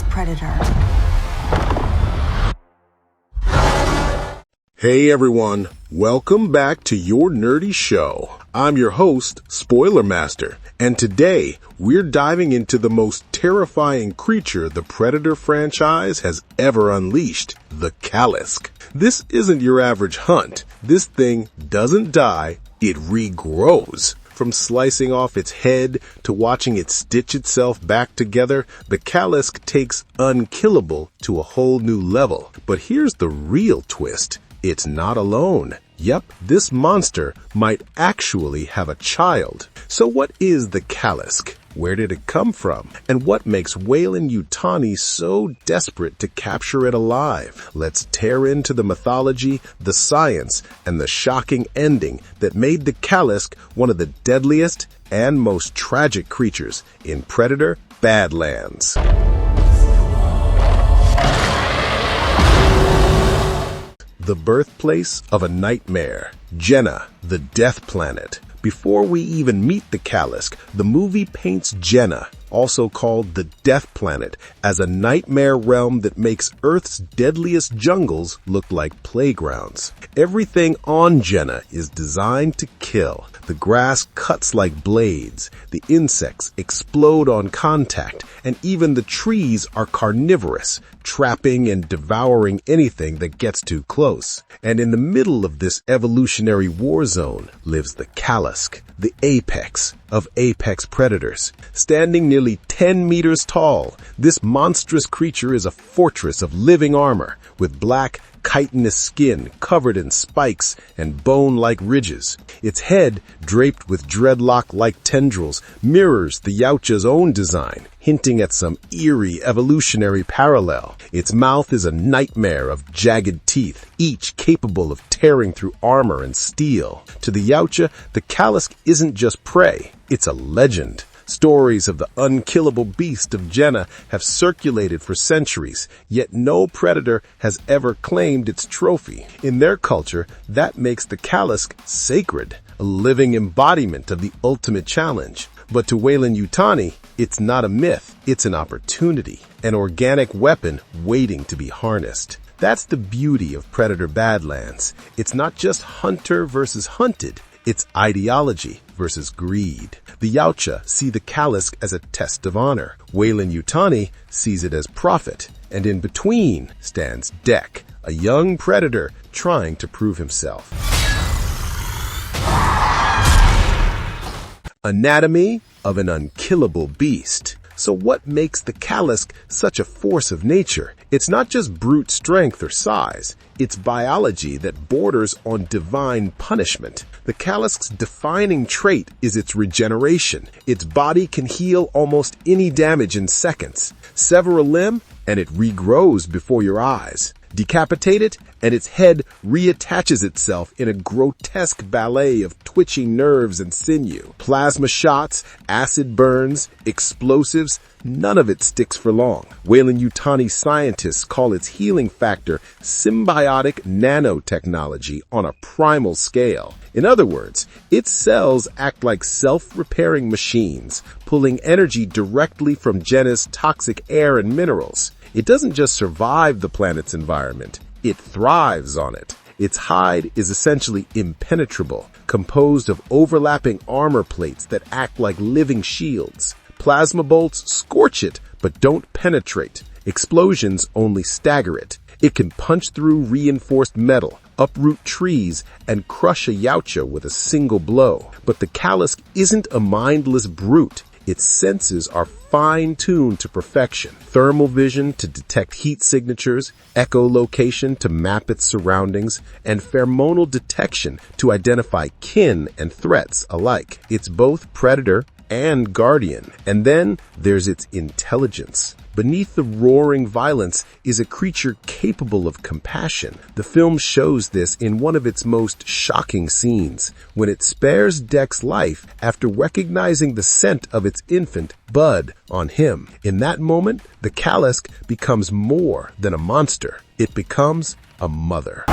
apex predator. Hey everyone, welcome back to your nerdy show. I'm your host, Spoiler Master, and today we're diving into the most terrifying creature the Predator franchise has ever unleashed, the Kalisk. This isn't your average hunt. This thing doesn't die, it regrows. From slicing off its head to watching it stitch itself back together, the Kalisk takes Unkillable to a whole new level. But here's the real twist. It's not alone. Yep, this monster might actually have a child. So what is the Kalisk? Where did it come from? And what makes Weyland-Yutani so desperate to capture it alive? Let's tear into the mythology, the science, and the shocking ending that made the Kalisk one of the deadliest and most tragic creatures in Predator Badlands. The birthplace of a nightmare, Jenna, the Death Planet. Before we even meet the Kalisk, the movie paints Jenna, also called the Death Planet, as a nightmare realm that makes Earth's deadliest jungles look like playgrounds. Everything on Jenna is designed to kill. The grass cuts like blades, the insects explode on contact, and even the trees are carnivorous, trapping and devouring anything that gets too close. And in the middle of this evolutionary war zone lives the Kalisk, the apex of apex predators. Standing nearly 10 meters tall, this monstrous creature is a fortress of living armor, with black, chitinous skin covered in spikes and bone-like ridges. Its head, draped with dreadlock-like tendrils, mirrors the Yautja's own design, hinting at some eerie evolutionary parallel. Its mouth is a nightmare of jagged teeth, each capable of tearing through armor and steel. To the Yautja, the Kalisk isn't just prey, it's a legend. Stories of the unkillable beast of Jenna have circulated for centuries, yet no predator has ever claimed its trophy. In their culture, that makes the Kalisk sacred, a living embodiment of the ultimate challenge. But to Weyland-Yutani, it's not a myth, it's an opportunity, an organic weapon waiting to be harnessed. That's the beauty of Predator Badlands. It's not just hunter versus hunted, it's ideology versus greed. The Yautja see the Kalisk as a test of honor. Weyland-Yutani sees it as profit. And in between stands Dek, a young predator trying to prove himself. Anatomy of an unkillable beast. So what makes the Kalisk such a force of nature? It's not just brute strength or size. It's biology that borders on divine punishment. The Kalisk's defining trait is its regeneration. Its body can heal almost any damage in seconds. Sever a limb, and it regrows before your eyes. Decapitate it, and its head reattaches itself in a grotesque ballet of twitching nerves and sinew. Plasma shots, acid burns, explosives, none of it sticks for long. Weyland-Yutani scientists call its healing factor symbiotic nanotechnology on a primal scale. In other words, its cells act like self-repairing machines, pulling energy directly from Jenna's toxic air and minerals. It doesn't just survive the planet's environment, it thrives on it. Its hide is essentially impenetrable, composed of overlapping armor plates that act like living shields. Plasma bolts scorch it, but don't penetrate. Explosions only stagger it. It can punch through reinforced metal, uproot trees, and crush a Yautja with a single blow. But the Kalisk isn't a mindless brute. Its senses are fine-tuned to perfection. Thermal vision to detect heat signatures, echolocation to map its surroundings, and pheromonal detection to identify kin and threats alike. It's both predator and guardian. And then there's its intelligence. Beneath the roaring violence is a creature capable of compassion. The film shows this in one of its most shocking scenes, when it spares Dek's life after recognizing the scent of its infant, Bud, on him. In that moment, the Kalisk becomes more than a monster. It becomes a mother.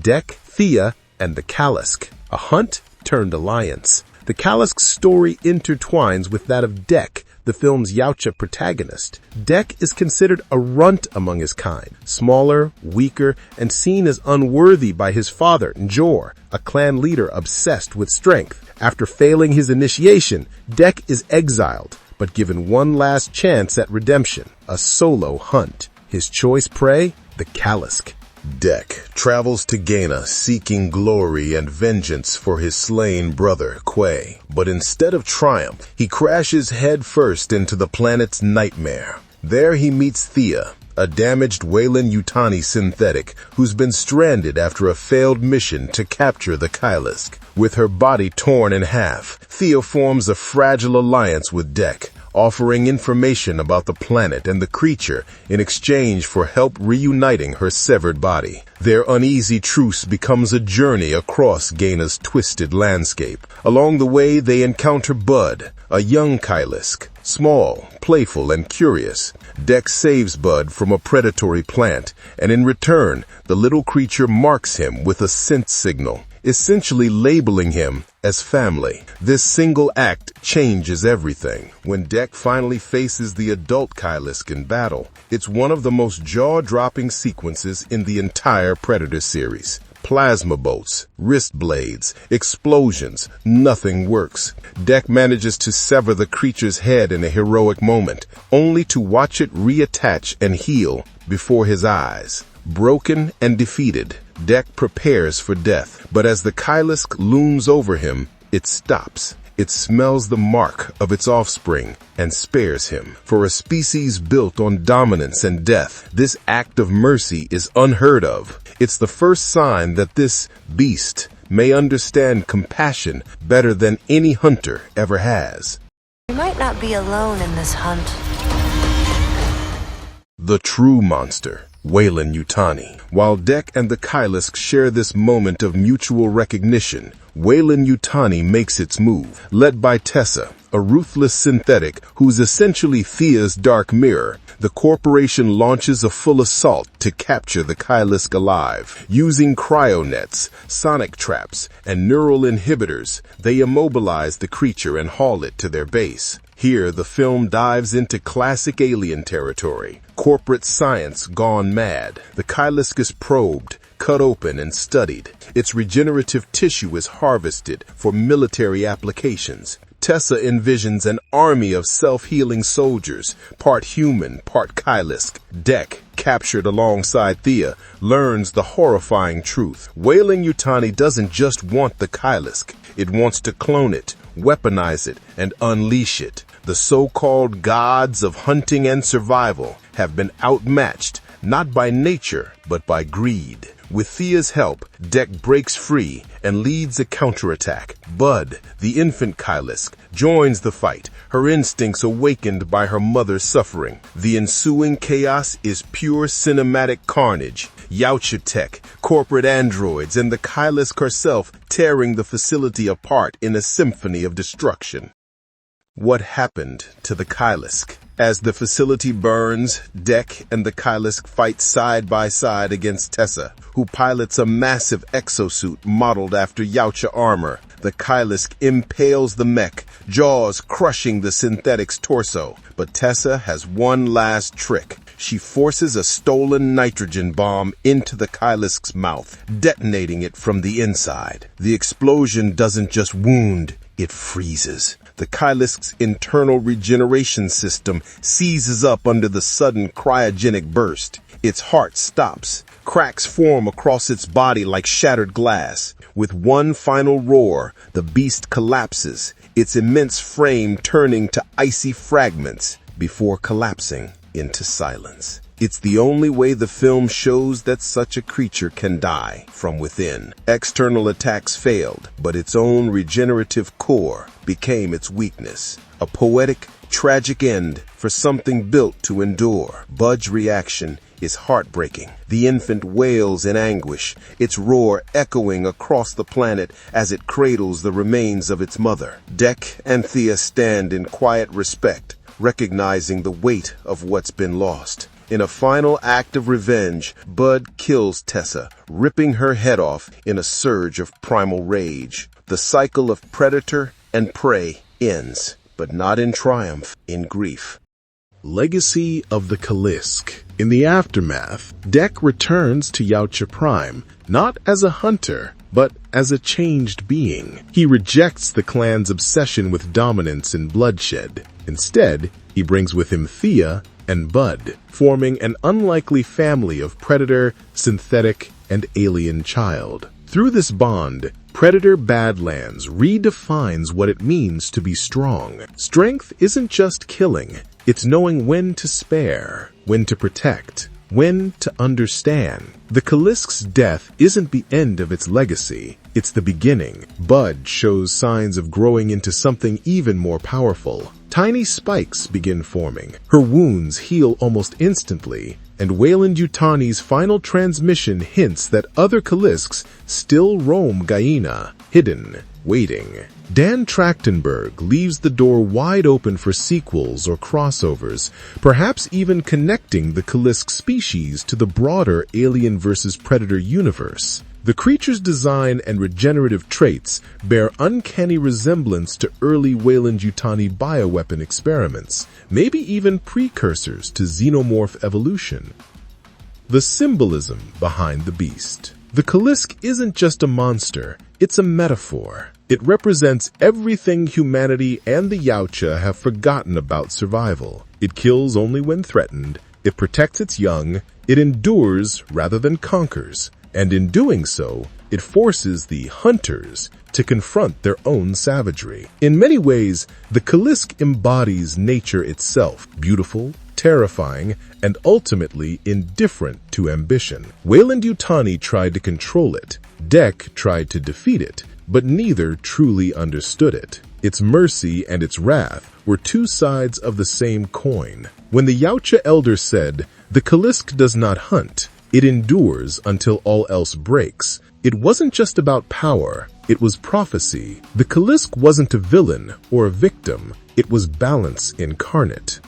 Dek, Thea, and the Kalisk. A hunt turned alliance. The Kalisk's story intertwines with that of Dek, the film's Yautja protagonist. Dek is considered a runt among his kind, smaller, weaker, and seen as unworthy by his father, Njor, a clan leader obsessed with strength. After failing his initiation, Dek is exiled, but given one last chance at redemption, a solo hunt. His choice prey? The Kalisk. Dek travels to Gaina seeking glory and vengeance for his slain brother, Quay. But instead of triumph, he crashes headfirst into the planet's nightmare. There he meets Thea, a damaged Weyland-Yutani synthetic who's been stranded after a failed mission to capture the Kalisk. With her body torn in half, Thea forms a fragile alliance with Dek, offering information about the planet and the creature in exchange for help reuniting her severed body. Their uneasy truce becomes a journey across Gaina's twisted landscape. Along the way, they encounter Bud, a young Kalisk, small, playful, and curious. Dek saves Bud from a predatory plant, and in return, the little creature marks him with a scent signal, essentially labeling him as family. This single act changes everything. When Dek finally faces the adult Kalisk in battle, it's one of the most jaw-dropping sequences in the entire Predator series. Plasma bolts, wrist blades, explosions, nothing works. Dek manages to sever the creature's head in a heroic moment, only to watch it reattach and heal before his eyes. Broken and defeated, Dek prepares for death, but as the Kalisk looms over him, it stops. It smells the mark of its offspring and spares him. For a species built on dominance and death, this act of mercy is unheard of. It's the first sign that this beast may understand compassion better than any hunter ever has. We might not be alone in this hunt. The true monster, Weyland-Yutani. While Dek and the Kalisk share this moment of mutual recognition, Weyland-Yutani makes its move. Led by Tessa, a ruthless synthetic who's essentially Thea's dark mirror, the corporation launches a full assault to capture the Kalisk alive. Using cryonets, sonic traps, and neural inhibitors, they immobilize the creature and haul it to their base. Here, the film dives into classic alien territory. Corporate science gone mad. The Kalisk is probed, cut open, and studied. Its regenerative tissue is harvested for military applications. Tessa envisions an army of self-healing soldiers, part human, part Kalisk. Dek, captured alongside Thea, learns the horrifying truth. Weyland-Yutani doesn't just want the Kalisk. It wants to clone it, weaponize it, and unleash it. The so-called gods of hunting and survival have been outmatched, not by nature, but by greed. With Thea's help, Dek breaks free and leads a counterattack. Bud, the infant Kalisk, joins the fight, her instincts awakened by her mother's suffering. The ensuing chaos is pure cinematic carnage. Yautja tech, corporate androids, and the Kalisk herself tearing the facility apart in a symphony of destruction. What happened to the Kalisk? As the facility burns, Dek and the Kalisk fight side by side against Tessa, who pilots a massive exosuit modeled after Yautja armor. The Kalisk impales the mech, jaws crushing the synthetic's torso. But Tessa has one last trick. She forces a stolen nitrogen bomb into the Kalisk's mouth, detonating it from the inside. The explosion doesn't just wound, it freezes. The Kalisk's internal regeneration system seizes up under the sudden cryogenic burst. Its heart stops. Cracks form across its body like shattered glass. With one final roar, the beast collapses, its immense frame turning to icy fragments before collapsing into silence. It's the only way the film shows that such a creature can die from within. External attacks failed, but its own regenerative core became its weakness. A poetic, tragic end for something built to endure. Bud's reaction is heartbreaking. The infant wails in anguish, its roar echoing across the planet as it cradles the remains of its mother. Dek and Thea stand in quiet respect, recognizing the weight of what's been lost. In a final act of revenge, Bud kills Tessa, ripping her head off in a surge of primal rage. The cycle of predator and prey ends, but not in triumph, in grief. Legacy of the Kalisk. In the aftermath, Dek returns to Yautja Prime, not as a hunter, but as a changed being. He rejects the clan's obsession with dominance and bloodshed. Instead, he brings with him Thea and Bud, forming an unlikely family of predator, synthetic, and alien child. Through this bond, Predator Badlands redefines what it means to be strong. Strength isn't just killing, it's knowing when to spare, when to protect, when to understand. The Kalisk's death isn't the end of its legacy, it's the beginning. Bud shows signs of growing into something even more powerful. Tiny spikes begin forming. Her wounds heal almost instantly, and Weyland-Yutani's final transmission hints that other Kalisks still roam Guyana, hidden, waiting. Dan Trachtenberg leaves the door wide open for sequels or crossovers, perhaps even connecting the Kalisk species to the broader Alien vs. Predator universe. The creature's design and regenerative traits bear uncanny resemblance to early Weyland-Yutani bioweapon experiments, maybe even precursors to xenomorph evolution. The symbolism behind the beast. The Kalisk isn't just a monster, it's a metaphor. It represents everything humanity and the Yautja have forgotten about survival. It kills only when threatened, it protects its young, it endures rather than conquers. And in doing so, it forces the hunters to confront their own savagery. In many ways, the Kalisk embodies nature itself, beautiful, terrifying, and ultimately indifferent to ambition. Weyland-Yutani tried to control it. Dek tried to defeat it, but neither truly understood it. Its mercy and its wrath were two sides of the same coin. When the Yautja elder said, "The Kalisk does not hunt, it endures until all else breaks," it wasn't just about power, it was prophecy. The Kalisk wasn't a villain or a victim, it was balance incarnate.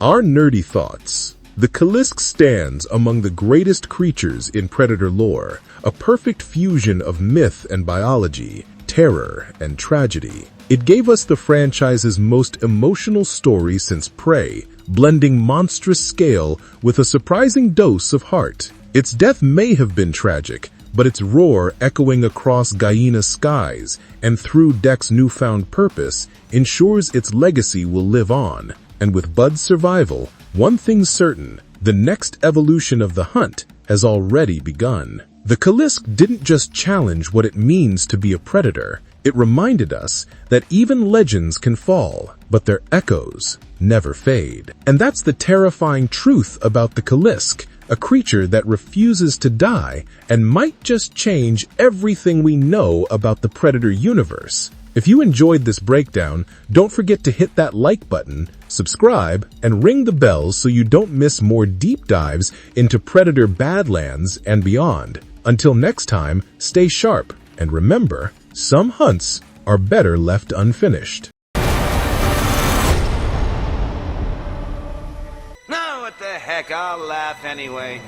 Our nerdy thoughts. The Kalisk stands among the greatest creatures in Predator lore, a perfect fusion of myth and biology, terror and tragedy. It gave us the franchise's most emotional story since Prey, blending monstrous scale with a surprising dose of heart. Its death may have been tragic, but its roar echoing across Guyana skies and through Dek's newfound purpose ensures its legacy will live on. And with Bud's survival, one thing's certain, the next evolution of the hunt has already begun. The Kalisk didn't just challenge what it means to be a predator, it reminded us that even legends can fall, but their echoes never fade. And that's the terrifying truth about the Kalisk, a creature that refuses to die and might just change everything we know about the Predator universe. If you enjoyed this breakdown, don't forget to hit that like button, subscribe, and ring the bell so you don't miss more deep dives into Predator Badlands and beyond. Until next time, stay sharp, and remember, some hunts are better left unfinished. Now what the heck, I'll laugh anyway.